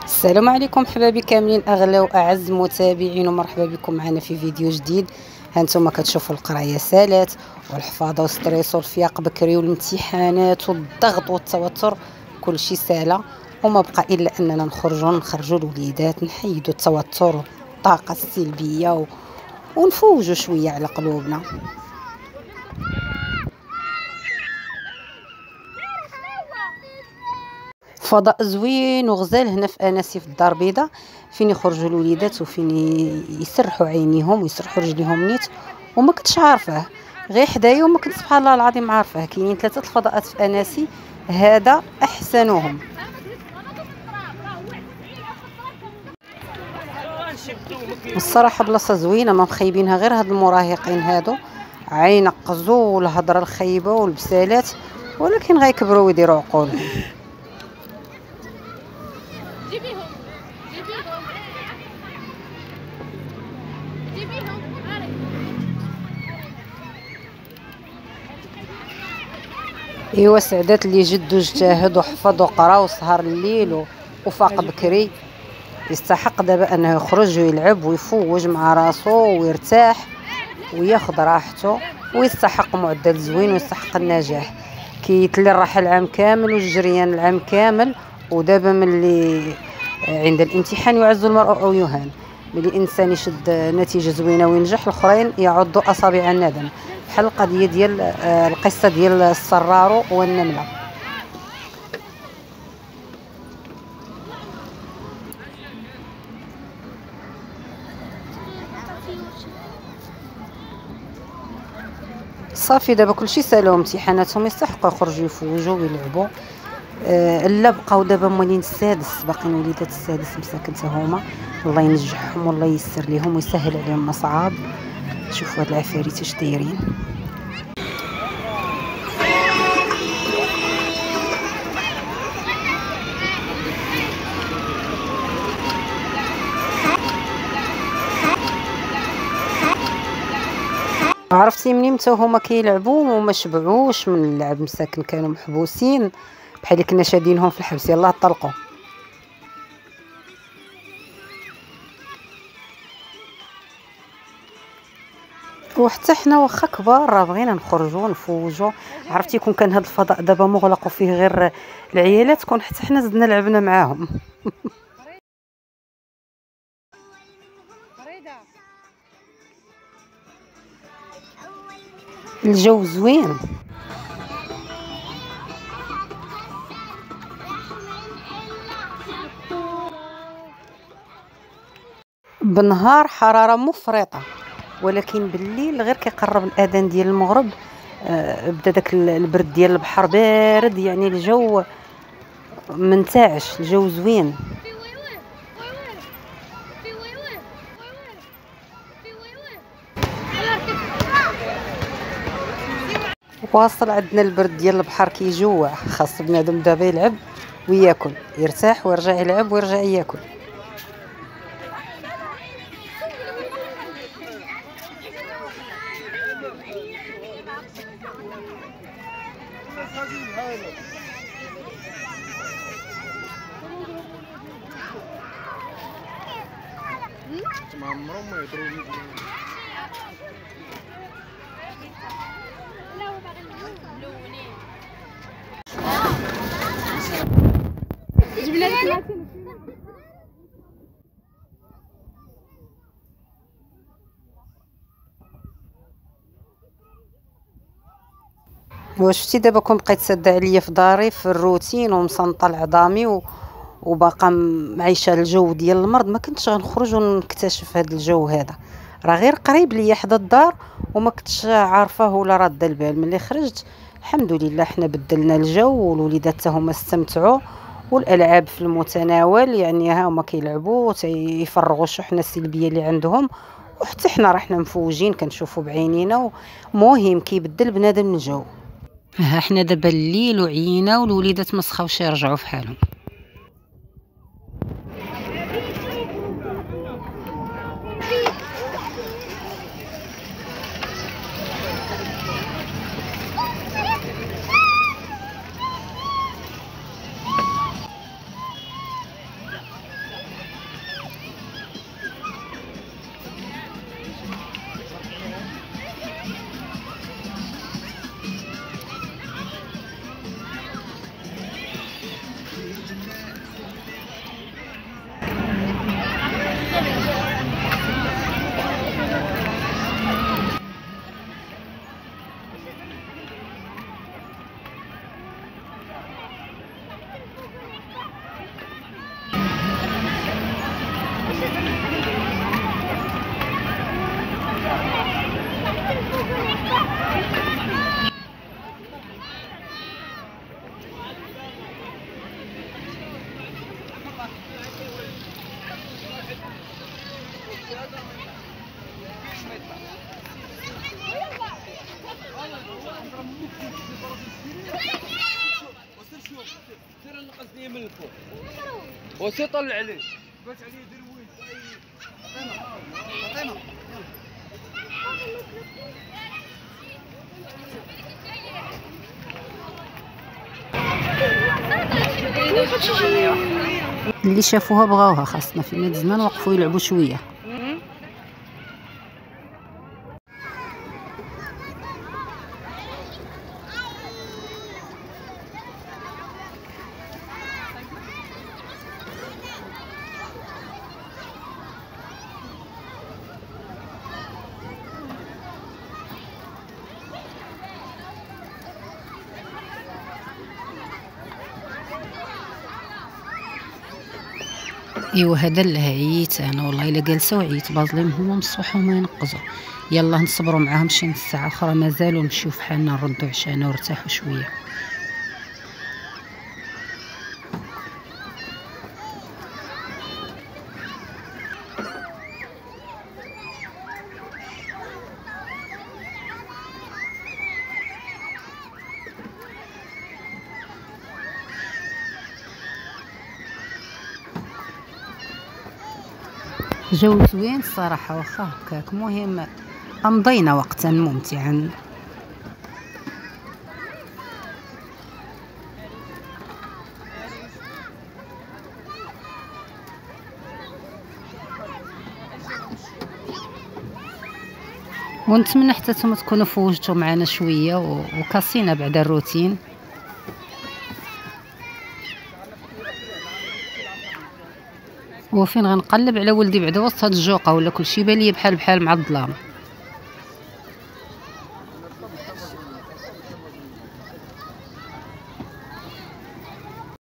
السلام عليكم حبايبي كاملين، اغلى واعز متابعين، ومرحبا بكم معنا في فيديو جديد. هانتوما كتشوفوا القرايه سالات والحفاظه والستريس والفياق بكري والامتحانات والضغط والتوتر، كل شيء ساله. وما بقى الا اننا نخرجوا الوليدات، نحيدوا التوتر والطاقه السلبيه ونفوجوا شويه على قلوبنا. فضاء زوين وغزال هنا في اناسي في الدار البيضاء، فين يخرجوا الوليدات وفين يسرحوا عينيهم ويسرحوا رجليهم نيت. وما كنتش عارفاه غير حدايا، وما كنت سبحان الله العظيم عارفاه. كاينين 3 الفضاءات في اناسي، هذا احسنهم. الصراحه بلاصه زوينه، ما مخيبينها غير هاد المراهقين هادو، عينقزوا والهضره الخيبه والبسالات، ولكن غيكبروا ويديروا عقولهم. جيبيهم جيبيهم جيبيهم. ايوا سعدات اللي جد واجتهد وحفظ وقرا وسهر الليل وفاق بكري، يستحق دابا انه يخرج ويلعب ويفوج مع راسو ويرتاح وياخذ راحته، ويستحق معدل زوين ويستحق النجاح. كيتلي الراحه العام كامل والجريان العام كامل، ودابا ملي عند الامتحان يعز المرء او يهان. ملي الانسان يشد نتيجه زوينه وينجح، الاخرين يعضوا اصابع الندم، بحال القضيه ديال القصه ديال الصرارو والنمله. صافي دابا كلشي سالو امتحاناتهم، يستحقوا يخرجوا يفوجوا ويلعبوا. لا بقاو دابا موالين السادس، باقيين وليدات السادس مساكن حتى هما، الله ينجحهم والله ييسر ليهم ويسهل عليهم المصاعب. شوفوا هاد العفاريت اش دايرين. عرفتي منين متى هما كيلعبوا وما شبعوش من اللعب مساكن، كانوا محبوسين بحال كنا شادينهم في الحبس، يلاه طلقوا. وحتى حنا واخا كبار راه بغينا نخرجوا نفوجوا. عرفتي كون كان هذا الفضاء دابا مغلق وفيه غير العيالات، كون حتى حنا زدنا لعبنا معاهم. الجو زوين، بالنهار حراره مفرطه، ولكن بالليل غير كيقرب الاذان ديال المغرب بدا داك البرد ديال البحر بارد، يعني الجو منتعش، الجو زوين. واصل عندنا البرد ديال البحر كيجوع، خاص بنادم دابا يلعب وياكل، يرتاح ويرجع يلعب ويرجع ياكل. واش شفتي دابا كون بقيت ساده عليا في داري في الروتين ومصنطه لعظامي وباقا معيشه الجو ديال المرض، ما كنتش غنخرج ونكتشف هذا الجو هذا، راه غير قريب ليا حدا الدار وما كنتش عارفاه ولا راده البال. ملي خرجت الحمد لله حنا بدلنا الجو، والوليدات حتى هما استمتعوا، والالعاب في المتناول، يعني ها هما كيلعبوا يفرغوا الشحنه السلبيه اللي عندهم، وحتى حنا رحنا مفوجين كنشوفوا بعينينا. ومهم كيبدل بنادم الجو. ها حنا دابا الليل وعينا والوليدات ما سخاوش يرجعوا في حالهم. عليه من الفوق وسي طلع عليه بات عليه دير ويد اللي شافوها بغاوها، خاصنا فيما دزنا نوقفوا يلعبوا شويه. ايوا هذا اللي عييت انا والله، الا جالسه وعييت باظلين هما من الصباح وما ينقزوا. يلا نصبروا معاهم شي نص ساعه اخرى مازالوا، نمشيو فحالنا نردوا عشانا ونرتاحوا شويه. جو زوين الصراحه، واخا هكاك المهم امضينا وقتا ممتعا. ونتمنى حتى نتوما تكونوا فوجتوا معنا شويه وكاسينا بعد الروتين. وفين غنقلب على ولدي بعدا وسط هاد الجوقه، ولا كلشي بان ليا بحال مع الظلام.